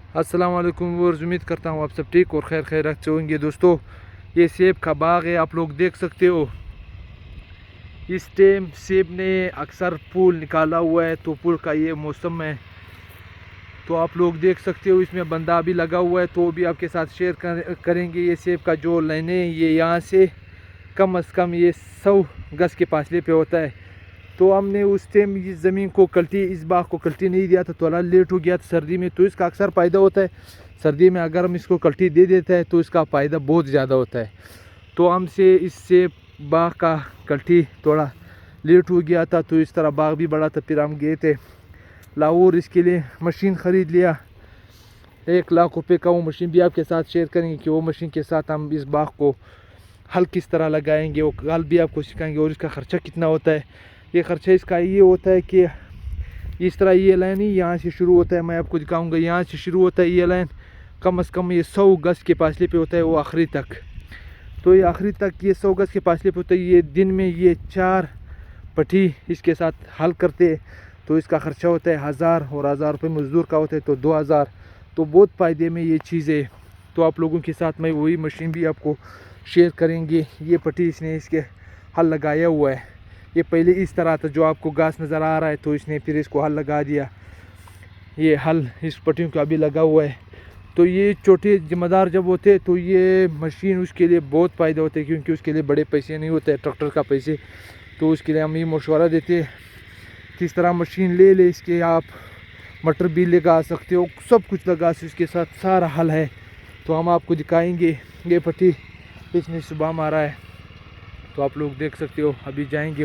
अस्सलाम वालेकुम व्यूअर्स, उम्मीद करता हूँ आप सब ठीक और खैर खैरियत से होंगे। दोस्तों, ये सेब का बाग है, आप लोग देख सकते हो। इस टाइम सेब ने अक्सर फूल निकाला हुआ है, तो फूल का ये मौसम है। तो आप लोग देख सकते हो, इसमें बंदा भी लगा हुआ है, तो भी आपके साथ शेयर करेंगे। ये सेब का जो लाइन है, ये यहाँ से कम अज़ कम ये 100 गज के फासले पे होता है। तो हमने उस टाइम इस ज़मीन को कल्टी, इस बाग को कल्टी नहीं दिया था, थोड़ा लेट हो गया था सर्दी में। तो इसका अक्सर फ़ायदा होता है सर्दी में, अगर हम इसको कल्टी दे देते हैं तो इसका फ़ायदा बहुत ज़्यादा होता है। तो हमसे इससे बाग का कल्टी थोड़ा लेट हो गया था, तो इस तरह बाग भी बड़ा था। फिर हम गए थे लाहौर, इसके लिए मशीन ख़रीद लिया। 1 लाख रुपए का वो मशीन भी आपके साथ शेयर करेंगे कि वो मशीन के साथ हम इस बाग को हल किस तरह लगाएंगे, वो हल भी आपको सिखाएंगे और इसका ख़र्चा कितना होता है। ये ख़र्चा इसका ये होता है कि इस तरह ये लाइन ही यहाँ से शुरू होता है, मैं आपको दिखाऊंगा। यहाँ से शुरू होता है ये लाइन, कम अज़ कम ये 100 गज के फासले पे होता है वो आखिरी तक। तो ये आखिरी तक ये 100 गज के फासले पे होता है। ये दिन में ये 4 पट्टी इसके साथ हल करते, तो इसका ख़र्चा होता है 1000 और 1000 रुपये मज़दूर का होता है, तो 2000। तो बहुत फ़ायदे में ये चीज़ है। तो आप लोगों के साथ मैं वही मशीन भी आपको शेयर करेंगे। ये पट्टी इसने इसके हल लगाया हुआ है। ये पहले इस तरह था, जो आपको घास नज़र आ रहा है, तो इसने फिर इसको हल लगा दिया। ये हल इस पट्टियों का भी लगा हुआ है। तो ये छोटे ज़िम्मेदार जब होते हैं तो ये मशीन उसके लिए बहुत फ़ायदा होता है, क्योंकि उसके लिए बड़े पैसे नहीं होते ट्रैक्टर का पैसे। तो उसके लिए हम ये मशवरा देते हैं किस तरह मशीन ले इसके आप मटर भी लगा सकते हो, सब कुछ लगा सकते, इसके साथ सारा हल है। तो हम आपको दिखाएंगे। ये पट्टी इसने सुबह मारा है, तो आप लोग देख सकते हो। अभी जाएंगे,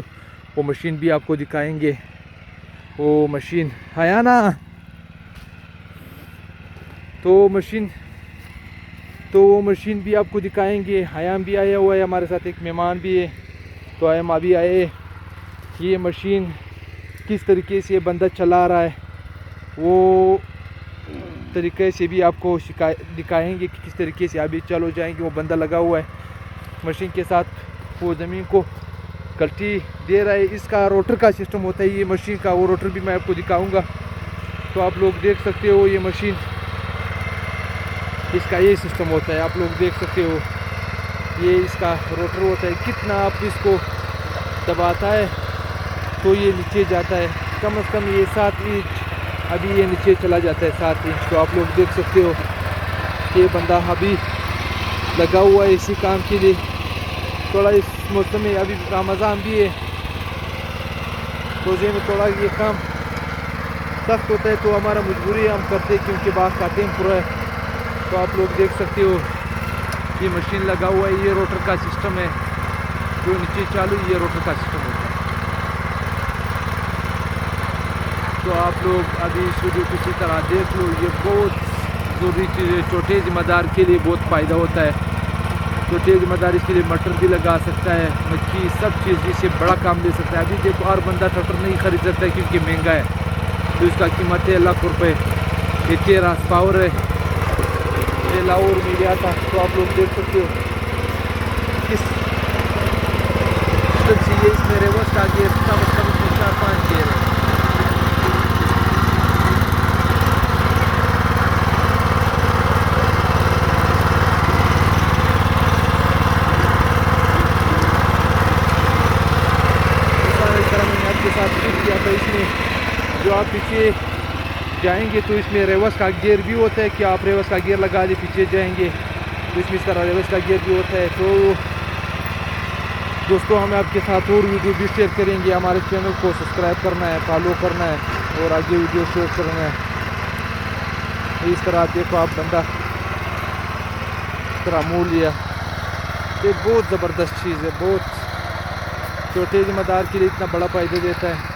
वो मशीन भी आपको दिखाएंगे। वो मशीन आया ना, तो वो मशीन भी आपको दिखाएंगे। हयाम भी आया हुआ है, हमारे साथ एक मेहमान भी है, तो हयाम अभी आए। ये मशीन किस तरीके से बंदा चला रहा है, वो तरीके से भी आपको दिखाएंगे कि किस तरीके से। अभी चलो जाएंगे, वो बंदा लगा हुआ है मशीन के साथ, वो ज़मीन को कल्टी दे रहा है। इसका रोटर का सिस्टम होता है ये मशीन का, वो रोटर भी मैं आपको दिखाऊंगा। तो आप लोग देख सकते हो, ये मशीन इसका ये सिस्टम होता है, आप लोग देख सकते हो। ये इसका रोटर होता है, कितना आप इसको दबाता है तो ये नीचे जाता है। कम अज़ कम ये 7 इंच अभी ये नीचे चला जाता है, 7 इंच। तो आप लोग देख सकते हो ये बंदा अभी लगा हुआ है इसी काम के लिए। थोड़ा इस मौसम में अभी रमज़ान भी है, रोज़े में थोड़ा ये काम सख्त होता है, तो हमारा मजबूरी हम करते हैं, क्योंकि बाग का टाइम पूरा है। तो आप लोग देख सकते हो, ये मशीन लगा हुआ है, ये रोटर का सिस्टम है, जो नीचे चालू ये रोटर का सिस्टम होता है। तो आप लोग अभी इस वीडियो किसी तरह देख लो, ये बहुत ज़रूरी चीज़ है। छोटे ज़िम्मेदार के लिए बहुत फ़ायदा होता है। छोटे ज़िम्मेदार इसके लिए मटर भी लगा सकता है, मक्की, सब चीज़ इससे बड़ा काम ले सकता है। अभी देखो, और बंदा ट्रैक्टर नहीं खरीद सकता है क्योंकि महंगा है, तो इसका कीमत है 1 लाख रुपये। ये 13 पावर है, ये लाहौर में गया था। तो आप लोग देख सकते हो किस से ये इसमें रिवर्स का गियर, कम से कम इसमें 4-5 गियर है। किया था इसमें, जो आप पीछे जाएंगे तो इसमें रिवर्स का गियर भी होता है कि आप रिवर्स का गियर लगा के पीछे जाएंगे, तो इसमें इस तरह रिवर्स का गियर भी होता है। तो दोस्तों, हमें आपके साथ और वीडियो भी शेयर करेंगे। हमारे चैनल को सब्सक्राइब करना है, फॉलो करना है और आगे वीडियो शेयर करना है। इस तरह देखो, आप बंदा इस तरह मोड़ लिया। ये बहुत ज़बरदस्त चीज़ है, बहुत छोटे ज़िम्मेदार के लिए इतना बड़ा फ़ायदा देता है।